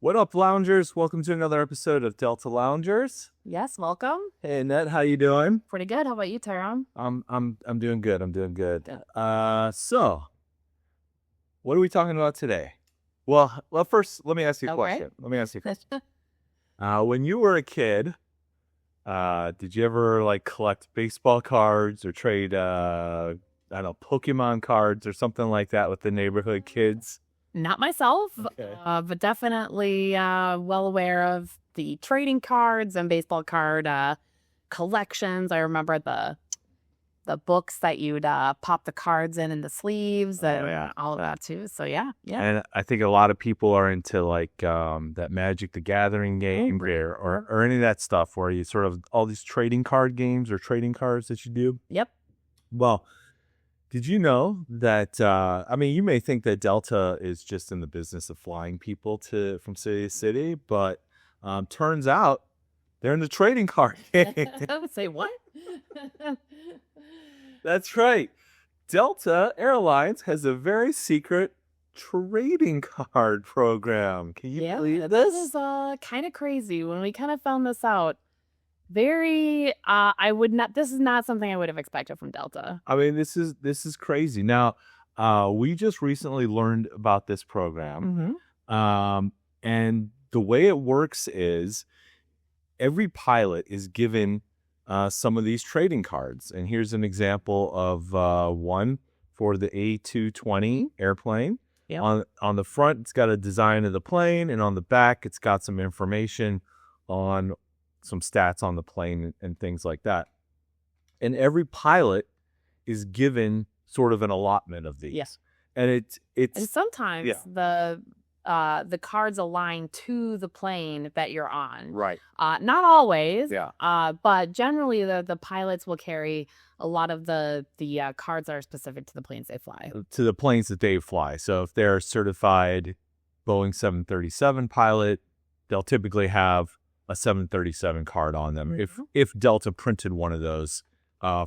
What up, loungers? Welcome to another episode of Delta Loungers. Yes, welcome. Hey, Annette, how you doing? Pretty good. How about you, Tyrone? I'm doing good. I'm doing good. So what are we talking about today? Well, first, let me ask you a question. When you were a kid, did you ever collect baseball cards or trade Pokemon cards or something like that with the neighborhood kids? Not myself, Okay. but definitely well aware of the trading cards and baseball card collections. I remember the books that you'd pop the cards in the sleeves and all of that too. So yeah. And I think a lot of people are into that Magic the Gathering game or any of that stuff where you sort of all these trading card games or trading cards that you do. Yep. Well, did you know that, you may think that Delta is just in the business of flying people from city to city, but turns out they're in the trading card game. Say what? That's right. Delta Airlines has a very secret trading card program. Can you believe this? This is kind of crazy. When we kind of found this out, this is not something I would have expected from Delta. I mean, this is crazy. Now, we just recently learned about this program. Mm-hmm. And the way it works is every pilot is given some of these trading cards. And here's an example of one for the A220 airplane. Yep. On the front, it's got a design of the plane, and on the back, it's got some information on some stats on the plane and things like that. And every pilot is given sort of an allotment of these. Yes. And it's and sometimes the cards align to the plane that you're on. Right. Not always. Yeah. But generally the pilots will carry a lot of the cards that are specific to the planes they fly. To the planes that they fly. So if they're a certified Boeing 737 pilot, they'll typically have a 737 card on them. Mm-hmm. If Delta printed one of those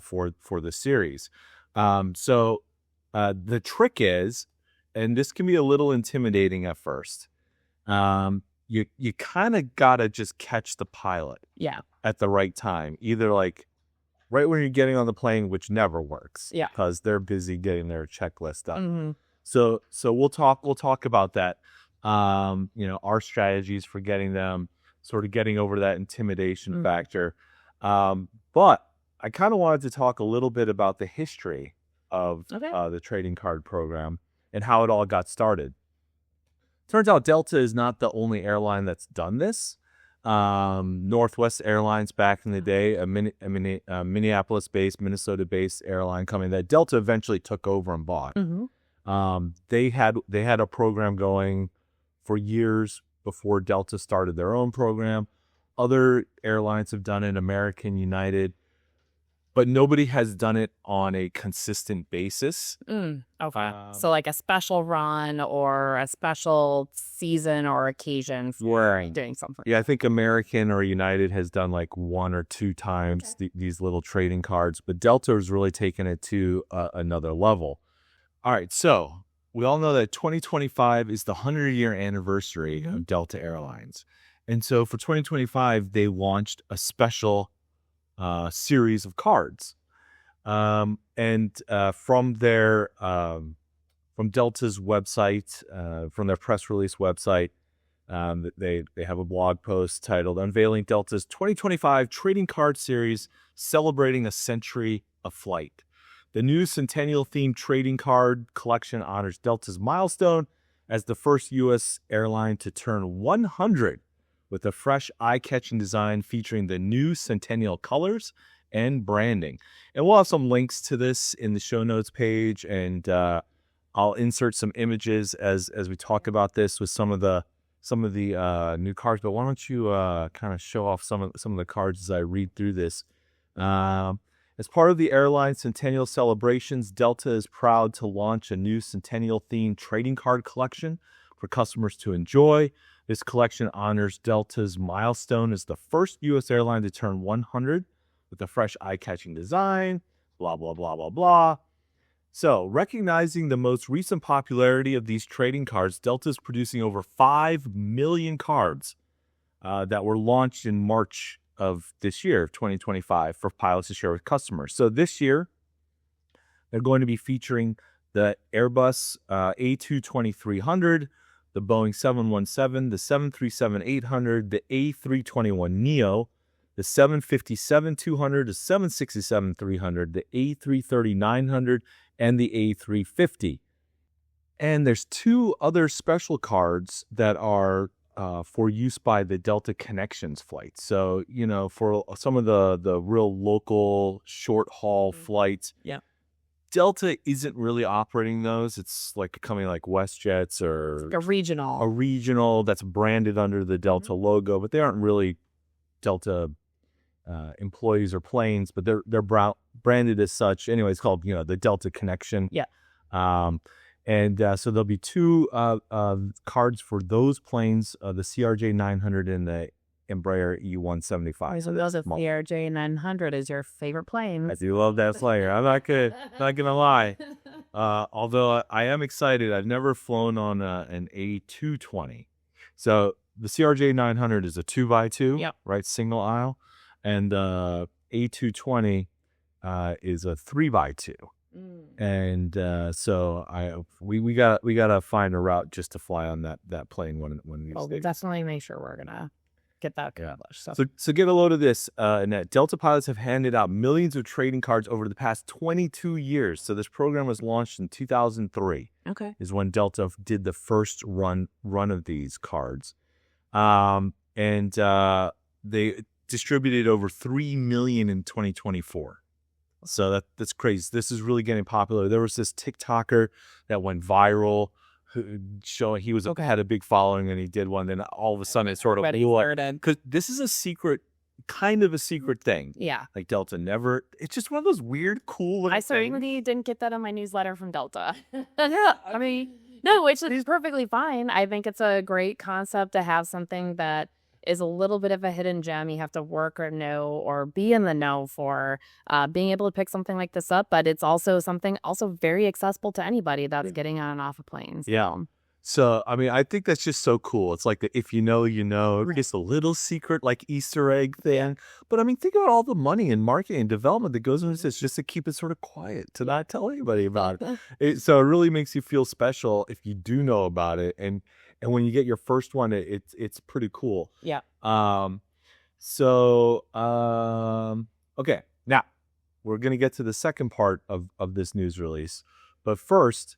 for the series. So the trick is, and this can be a little intimidating at first, you kind of gotta just catch the pilot at the right time, either right when you're getting on the plane, which never works because they're busy getting their checklist done. Mm-hmm. So we'll talk about that. Our strategies for getting them, sort of getting over that intimidation factor. But I kind of wanted to talk a little bit about the history of the trading card program and how it all got started. Turns out Delta is not the only airline that's done this. Northwest Airlines back in the day, a Minneapolis-based, Minnesota-based airline company that Delta eventually took over and bought. Mm-hmm. They had a program going for years before Delta started their own program. Other airlines have done it, American, United, but nobody has done it on a consistent basis. Okay. So like a special run or a special season or occasion for doing something. Yeah, I think American or United has done one or two times these little trading cards, but Delta has really taken it to another level. All right, so we all know that 2025 is the 100-year anniversary of Delta Airlines. And so for 2025, they launched a special series of cards. From Delta's website, from their press release website, they have a blog post titled Unveiling Delta's 2025 Trading Card Series Celebrating a Century of Flight. The new Centennial-themed trading card collection honors Delta's milestone as the first U.S. airline to turn 100 with a fresh, eye-catching design featuring the new Centennial colors and branding. And we'll have some links to this in the show notes page, and I'll insert some images as we talk about this with some of the new cards. But why don't you kind of show off some of the cards as I read through this? As part of the airline's Centennial celebrations, Delta is proud to launch a new Centennial-themed trading card collection for customers to enjoy. This collection honors Delta's milestone as the first U.S. airline to turn 100 with a fresh, eye-catching design, blah, blah, blah, blah, blah. So, recognizing the most recent popularity of these trading cards, Delta is producing over 5 million cards that were launched in March of this year, 2025, for pilots to share with customers. So this year, they're going to be featuring the Airbus A220-300, the Boeing 717, the 737-800, the A321neo, the 757-200, the 767-300, the A330-900, and the A350. And there's 2 other special cards that are for use by the Delta Connections flights. So, for some of the real local short haul flights, Yeah. Delta isn't really operating those. It's like a company like WestJet's or Like a regional that's branded under the Delta logo, but they aren't really Delta employees or planes, but they're branded as such. Anyway, it's called the Delta Connection. Yeah. And so there'll be 2 cards for those planes, the CRJ 900 and the Embraer E175. So those the CRJ 900 is your favorite plane. I do love that flyer. I'm not gonna lie. Although I am excited. I've never flown on an A220. So the CRJ 900 is a 2x2, Yep. right, single aisle, and A220 is a 3x2. And so we gotta find a route just to fly on that plane when these We'll days. definitely make sure we're gonna get that accomplished. So get a load of this. Annette. Delta pilots have handed out millions of trading cards over the past 22 years. So this program was launched in 2003. Okay. Is when Delta did the first run of these cards, and they distributed over 3 million in 2024. So that's crazy. This is really getting popular. There was this TikToker that went viral, showing he had a big following, and he did one. Then all of a sudden, it sort of because this is kind of a secret thing. Yeah, like Delta never. It's just one of those weird, cool. I certainly didn't get that on my newsletter from Delta. Yeah, I mean, no, which is perfectly fine. I think it's a great concept to have something that is a little bit of a hidden gem. You have to work or know or be in the know for being able to pick something like this up. But it's also something very accessible to anybody that's getting on and off of planes. Yeah. So, I mean, I think that's just so cool. It's like if you know, it's a little secret, like Easter egg thing. But I mean, think about all the money and marketing and development that goes into this just to keep it sort of quiet, to not tell anybody about it. So it really makes you feel special if you do know about it. And when you get your first one, it's pretty cool. Yeah. Okay. Now, we're going to get to the second part of this news release. But first,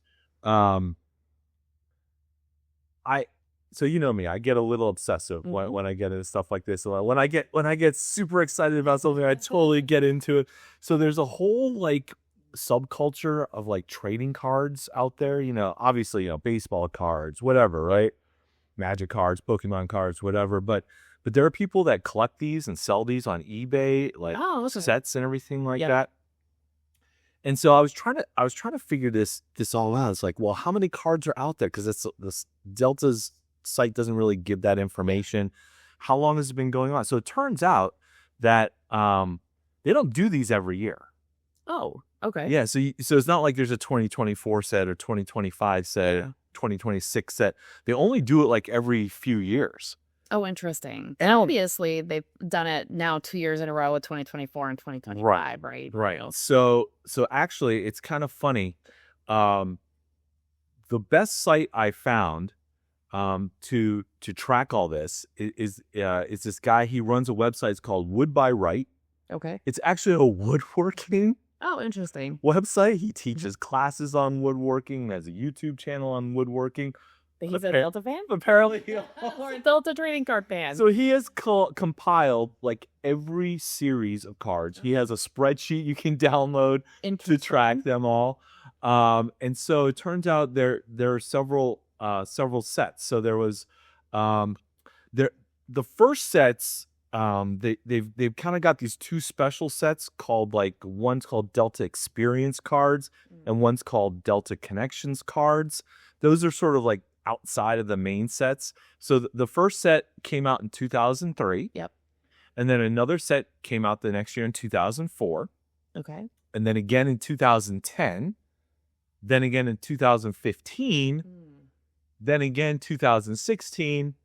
so you know me, I get a little obsessive when I get into stuff like this. When I get super excited about something, I totally get into it. So there's a whole subculture of trading cards out there. Obviously, baseball cards, whatever, right? Magic cards, Pokemon cards, whatever. But there are people that collect these and sell these on eBay, sets and everything like that. And so I was trying to figure this all out. It's like, well, how many cards are out there? Because this Delta's site doesn't really give that information. How long has it been going on? So it turns out that they don't do these every year. Oh, okay. Yeah, so it's not like there's a 2024 set or 2025 set, 2026 set. They only do it every few years. Oh, interesting. And obviously, they've done it now 2 years in a row with 2024 and 2025, right? Right. So actually, it's kind of funny. The best site I found to track all this is this guy. He runs a website. It's called Wood by Right. Okay. It's actually a woodworking interesting website. He teaches classes on woodworking. Has a YouTube channel on woodworking. He's a Delta fan? Apparently. Or a Delta trading card fan. So he has compiled every series of cards. He has a spreadsheet you can download to track them all. And so it turns out there are several sets. So there was the first sets. They've kind of got these 2 special sets called one's called Delta Experience cards and one's called Delta Connections cards. Those are sort of outside of the main sets. So the first set came out in 2003. Yep. And then another set came out the next year in 2004. Okay. And then again in 2010. then again in 2015, then again 2016,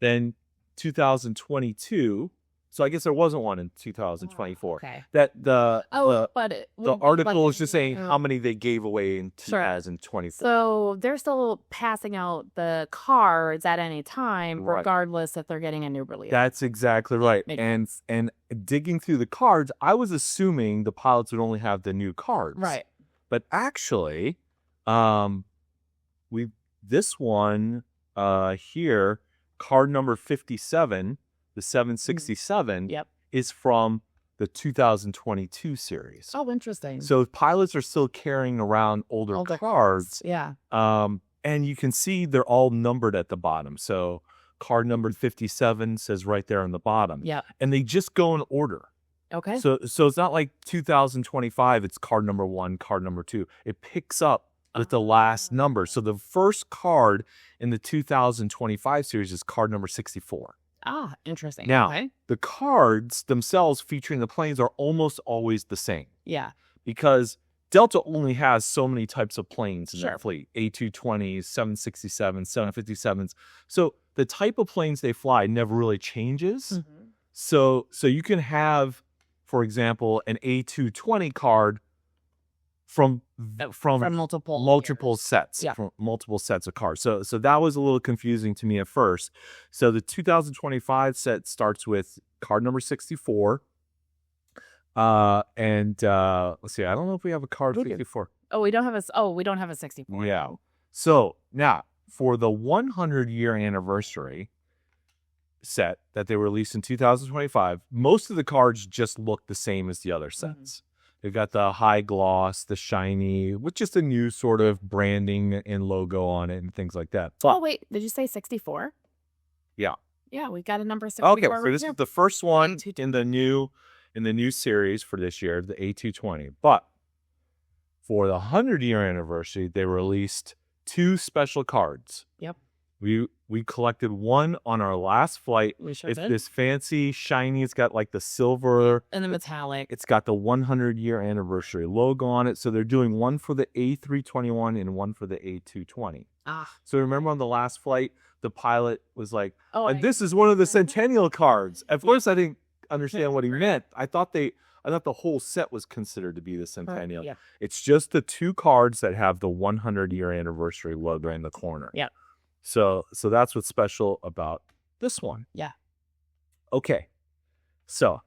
then 2022. So I guess there wasn't one in 2024. Okay. That the the article is just saying how many they gave away in 2024. So they're still passing out the cards at any time, regardless if they're getting a new release. That's exactly right. And digging through the cards, I was assuming the pilots would only have the new cards. Right. But actually, this one here, card number 57, the 767, is from the 2022 series. Oh, interesting. So pilots are still carrying around older cards. Yeah. And you can see they're all numbered at the bottom. So card number 57 says right there on the bottom. Yeah. And they just go in order. Okay. So it's not like 2025, it's card number 1, card number 2. It picks up with the last number. So the first card in the 2025 series is card number 64. Ah, interesting. Now, the cards themselves featuring the planes are almost always the same. Yeah. Because Delta only has so many types of planes in their fleet. A220s, 767s, 757s. So the type of planes they fly never really changes. So you can have, for example, an A220 card from multiple sets, from multiple sets of cards. So that was a little confusing to me at first. So the 2025 set starts with card number 64. And let's see, I don't know if we have a card 64. Oh, we don't have a 64. Yeah. So now for the 100-year anniversary set that they released in 2025, most of the cards just look the same as the other sets. They've got the high gloss, the shiny, with just a new sort of branding and logo on it and things like that. But, oh, wait. Did you say 64? Yeah. Yeah, we got a number 64. Okay, so this is the first one in the new series for this year, the A220. But for the 100-year anniversary, they released 2 special cards. Yep. We collected one on our last flight. We sure it's did. this fancy, shiny. It's got like the silver. And the metallic. It's got the 100-year anniversary logo on it. So they're doing one for the A321 and one for the A220. So remember on the last flight, the pilot was like, this is one of the Centennial cards. At first, I didn't understand what he meant. I thought the whole set was considered to be the Centennial. Yeah. It's just the 2 cards that have the 100-year anniversary logo in the corner. Yeah. So that's what's special about this one. Yeah. Okay. So,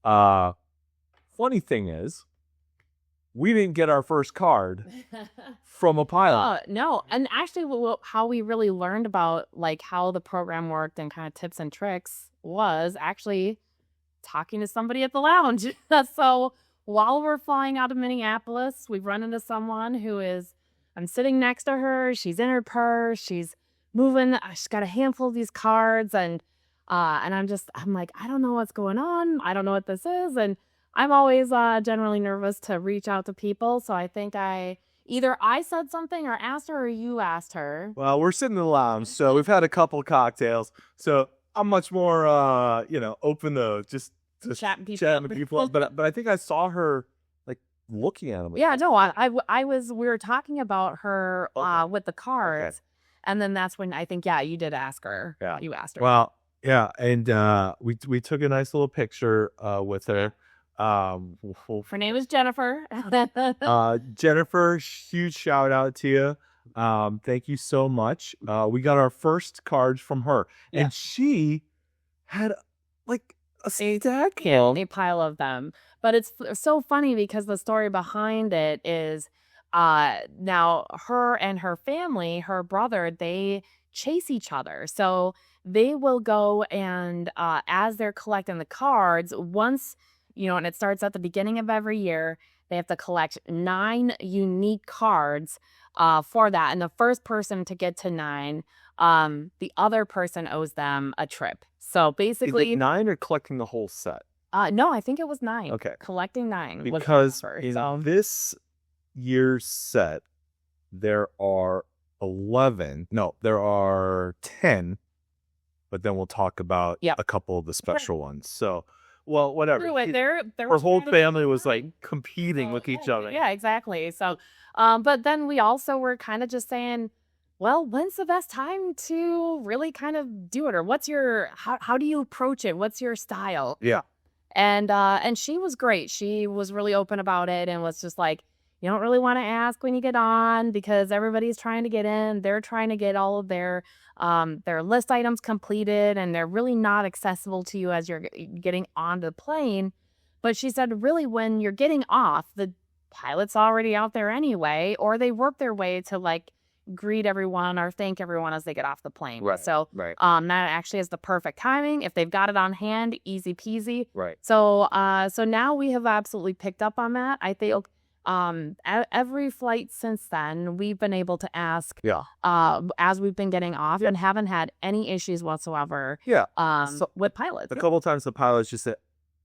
funny thing is, we didn't get our first card from a pilot. No. And actually, how we really learned about like how the program worked and kind of tips and tricks was actually talking to somebody at the lounge. So while we're flying out of Minneapolis, we run into someone I'm sitting next to her. She's in her purse. She's moving. She's got a handful of these cards. And I'm like, I don't know what's going on. I don't know what this is. And I'm always generally nervous to reach out to people. So I think either I said something or asked her or you asked her. Well, we're sitting in the lounge. So we've had a couple cocktails. So I'm much more, open to just chatting with people. But I think I saw her looking at them. Yeah, no, we were talking about her with the cards. Okay. And then that's when I think, you did ask her. Yeah. You asked her. Well, yeah. And we took a nice little picture with her. Her name is Jennifer. Jennifer, huge shout out to you. Thank you so much. We got our first cards from her. Yeah. And she had a pile of them. But it's so funny because the story behind it is now her and her family, her brother, they chase each other. So they will go and as they're collecting the cards, once, and it starts at the beginning of every year, they have to collect 9 unique cards for that. And the first person to get to 9, the other person owes them a trip. So basically, is it 9 or collecting the whole set? No, I think it was 9. Okay. Collecting 9. Because in this year's set, there are 11. No, there are 10. But then we'll talk about a couple of the special ones. So well, whatever. Through it, their Her whole strategy family was worked. like competing with each Yeah, other. yeah, exactly. So, but then we also were kind of just saying, well, when's the best time to really kind of do it? Or how do you approach it? What's your style? Yeah. And she was great. She was really open about it and was just like, you don't really want to ask when you get on because everybody's trying to get in. They're trying to get all of their list items completed, and they're really not accessible to you as you're getting on the plane. But she said, really, when you're getting off, the pilot's already out there anyway, or they work their way to like greet everyone or thank everyone as they get off the plane. Right, So right. that actually is the perfect timing. If they've got it on hand, easy peasy. Right. So so now we have absolutely picked up on that. I think every flight since then, we've been able to ask Yeah. as we've been getting off and haven't had any issues whatsoever Yeah. with pilots. A couple of times the pilots just said,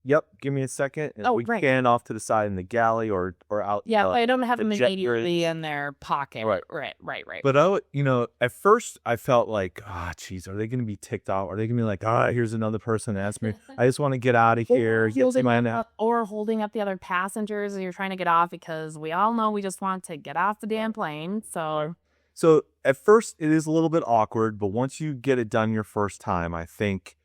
"Yep, give me a second," and we great. can off to the side in the galley or out. Yeah, I don't have the them jet immediately bridge. in their pocket. Right. Right. But at first I felt like, geez, are they going to be ticked off? Are they going to be like, here's another person ask me. I just want to get out of here. Or holding up the other passengers as you're trying to get off, because we all know we just want to get off the damn plane. So at first it is a little bit awkward, but once you get it done your first time, I think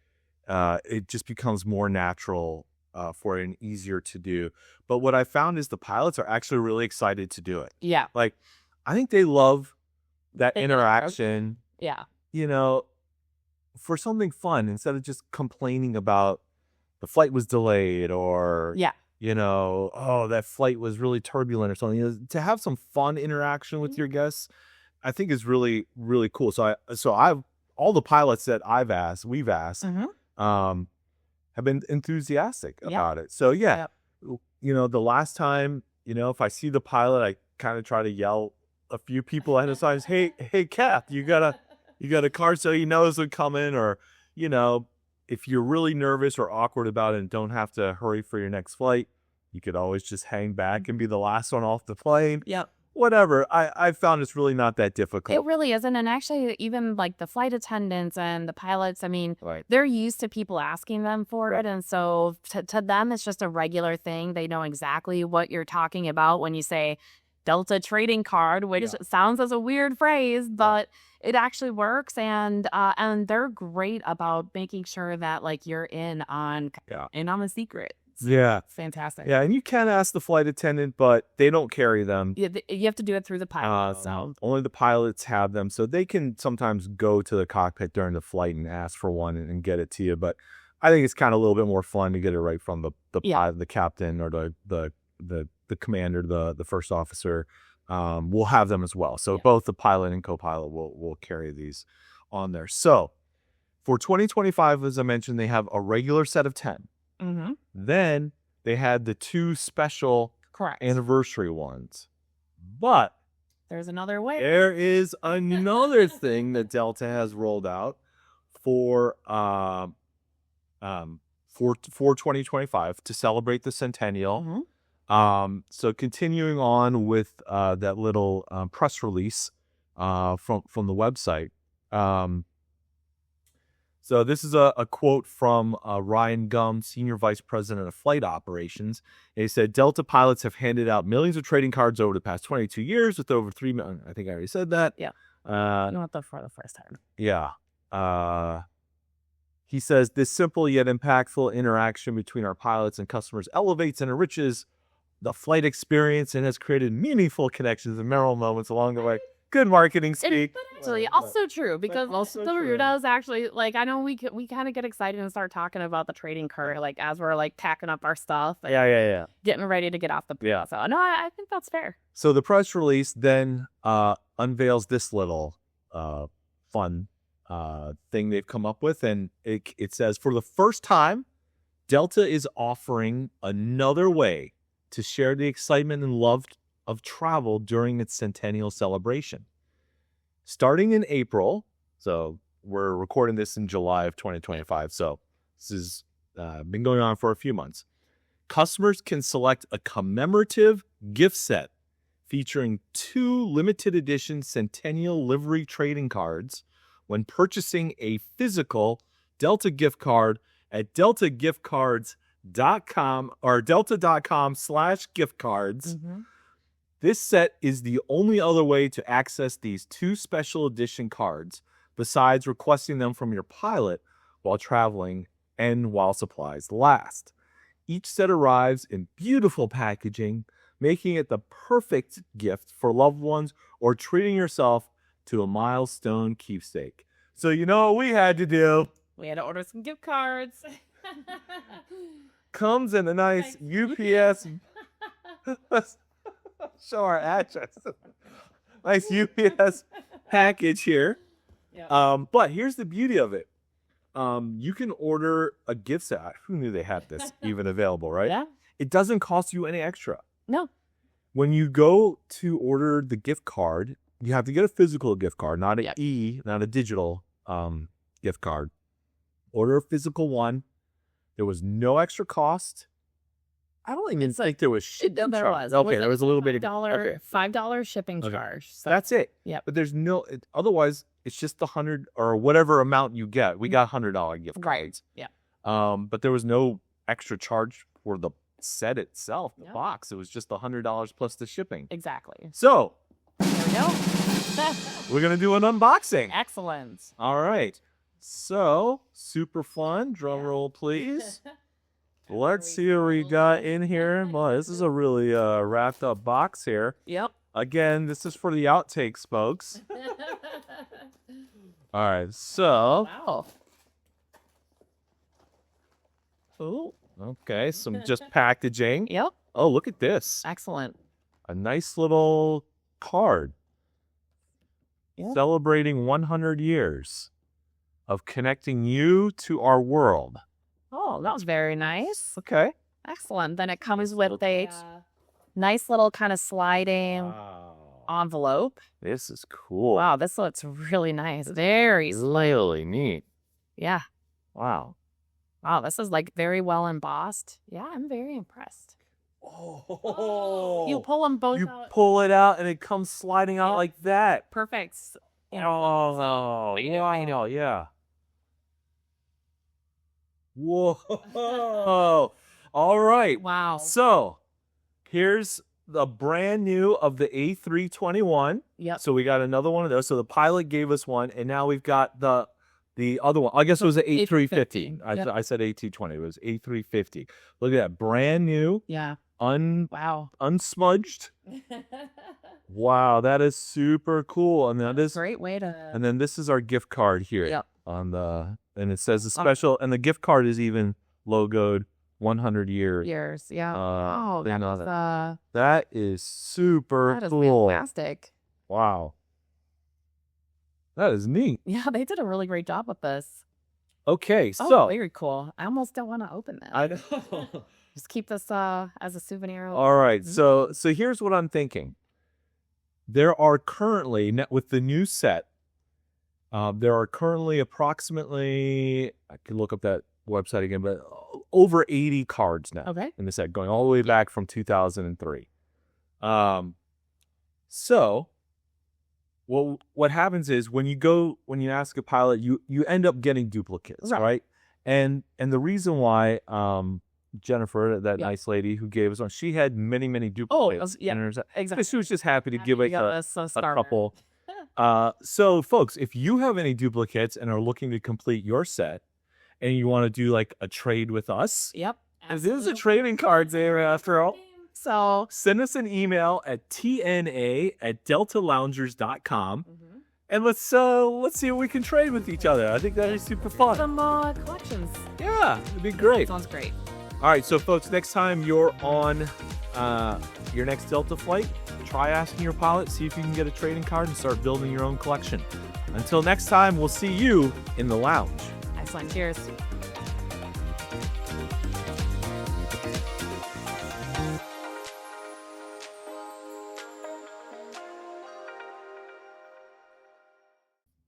it just becomes more natural for it and easier to do. But what I found is the pilots are actually really excited to do it. Yeah. Like, I think they love that The interaction, Yeah. For something fun instead of just complaining about the flight was delayed or, Yeah. that flight was really turbulent or something. To have some fun interaction with Mm-hmm. your guests, I think is really, really cool. So I've all the pilots that we've asked, Mm-hmm. have been enthusiastic Yep. about it. So yeah, Yep. the last time, if I see the pilot, I kind of try to yell a few people ahead of time, hey, Kath, you got a card so he knows they're coming, or, if you're really nervous or awkward about it and don't have to hurry for your next flight, you could always just hang back and be the last one off the plane. Yep. Whatever. I found it's really not that difficult. It really isn't. And actually, even like the flight attendants and the pilots, I mean, Right. they're used to people asking them for it. And so to them, it's just a regular thing. They know exactly what you're talking about when you say Delta trading card, which sounds as a weird phrase, but it actually works. And they're great about making sure that like you're in on the secret. Yeah. It's fantastic. Yeah, and you can ask the flight attendant, but they don't carry them. You have to do it through the pilot. So Only the pilots have them, so they can sometimes go to the cockpit during the flight and ask for one and get it to you. But I think it's kind of a little bit more fun to get it right from the pilot, the captain, or the commander, the first officer. We'll have them as well. So both the pilot and co-pilot will carry these on there. So for 2025, as I mentioned, they have a regular set of 10. mm-hmm. Then they had the 2 special Correct. anniversary ones. But There's another way. there is another thing that Delta has rolled out for 2025 to celebrate the centennial. Mm-hmm. So continuing on with that little press release from the website. So this is a quote from Ryan Gum, Senior Vice President of Flight Operations. He said, Delta pilots have handed out millions of trading cards over the past 22 years with over 3 million. I think I already said that. Yeah. Not for the first time. Yeah. He says, this simple yet impactful interaction between our pilots and customers elevates and enriches the flight experience and has created meaningful connections and memorable moments along the way. Good marketing speak. But actually, also true, because also the true. does actually, like, I know we kind of get excited and start talking about the trading card, like, as we're, like, packing up our stuff and Yeah. getting ready to get off the plane. Yeah. So, no, I think that's fair. So the press release then unveils this little fun thing they've come up with. And it says, for the first time, Delta is offering another way to share the excitement and love of travel during its centennial celebration. Starting in April, so we're recording this in July of 2025, so this has been going on for a few months. Customers can select a commemorative gift set featuring 2 limited edition centennial livery trading cards when purchasing a physical Delta gift card at deltagiftcards.com. or delta.com/gift cards. This set is the only other way to access these 2 special edition cards besides requesting them from your pilot while traveling and while supplies last. Each set arrives in beautiful packaging, making it the perfect gift for loved ones or treating yourself to a milestone keepsake. So you know what we had to do? We had to order some gift cards. Comes in a nice UPS. Show our address. Nice UPS package here. Yep. But here's the beauty of it. You can order a gift set. Who knew they had this even available, right? Yeah. It doesn't cost you any extra. No. When you go to order the gift card, you have to get a physical gift card, not an Yep. not a digital gift card. Order a physical one. There was no extra cost. I don't even think there was shipping There charge. was. Okay, there was a little bit of $5 shipping Okay. charge. So That's it. Yep. But there's no. Otherwise, it's just the 100 or whatever amount you get. We got $100 gift cards. Right. Yeah. But there was no extra charge for the set itself, the Yep. box. It was just the $100 plus the shipping. Exactly. So There we go. we're gonna do an unboxing. Excellent. All right. So super fun. Drum roll, please. Let's see what we got in here. Boy, this is a really wrapped up box here. Yep. Again, this is for the outtakes, folks. All right. So, Wow. oh, okay, some just packaging. Yep. Oh, look at this. Excellent. A nice little card Yep. celebrating 100 years of connecting you to our world. Oh, that was very nice. Okay. Excellent. Then it comes with a nice little kind of sliding Wow. envelope. This is cool. Wow, this looks really nice. Very Really neat. yeah. Wow. Wow, this is like very well embossed. Yeah, I'm very impressed. Oh. You pull them both You out. pull it out and it comes sliding out Yep. like that. Perfect. Oh, yeah, I know, yeah. Whoa. All right. Wow. So here's the brand new of the A321. Yep. So we got another one of those. So the pilot gave us one, and now we've got the other one. I guess it was the A350. Yep. I said A220. It was A350. Look at that. Brand new, Yeah. unsmudged. Wow. Wow, that is super cool. And then this Great way to. and then this is our gift card here Yep. on and it says a special, and the gift card is even logoed 100 years. Years. Yeah. Oh, that no, is, that is super that is cool. fantastic. Wow. That is neat. Yeah, they did a really great job with this. Okay, Oh, so very cool. I almost don't want to open that. I know. Just keep this as a souvenir. All right. Mhm. So here's what I'm thinking. There are currently, with the new set, there are currently approximately, I can look up that website again, but over 80 cards now Okay. in the set, going all the way back from 2003. So what happens is when you ask a pilot, you end up getting duplicates, right? And the reason why Jennifer, that Yeah. nice lady who gave us one, she had many duplicates. yeah, in her set. exactly. She was just happy to Happy give to us give a us a starter. couple. So folks, if you have any duplicates and are looking to complete your set and you want to do like a trade with us, Yep. this is a trading cards there after all. So. Send us an email at tna@deltaloungers.com and let's see what we can trade with each other. I think that is super fun. Some collections. Yeah, it'd be great. Sounds great. All right, so folks, next time you're on your next Delta flight, try asking your pilot, see if you can get a trading card and start building your own collection. Until next time, we'll see you in the lounge. Excellent. Cheers.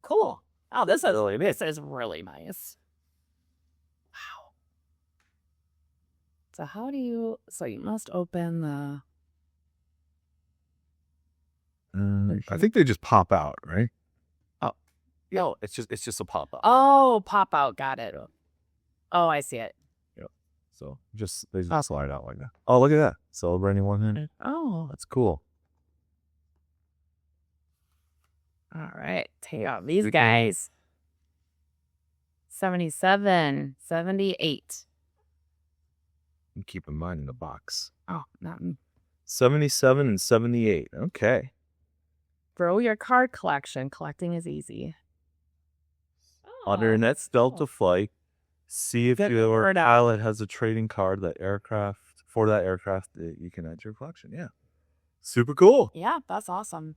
Cool. Oh, this is really nice. Wow. So how do you? So you must open the. I think they just pop out, right? Yeah. It's just a pop up. Oh, pop out. Got it. Oh, I see it. So they just slide out like that. Oh, look at that. Celebrating 100. Oh, that's cool. All right. Take out these guys. 77, 78. And keep in mind in the box. Oh, nothing. 77 and 78. Okay. Grow your card collection. Collecting is easy. On your next Delta flight, see if your pilot has a trading card that aircraft that you can add to your collection. Yeah. Super cool. Yeah, that's awesome.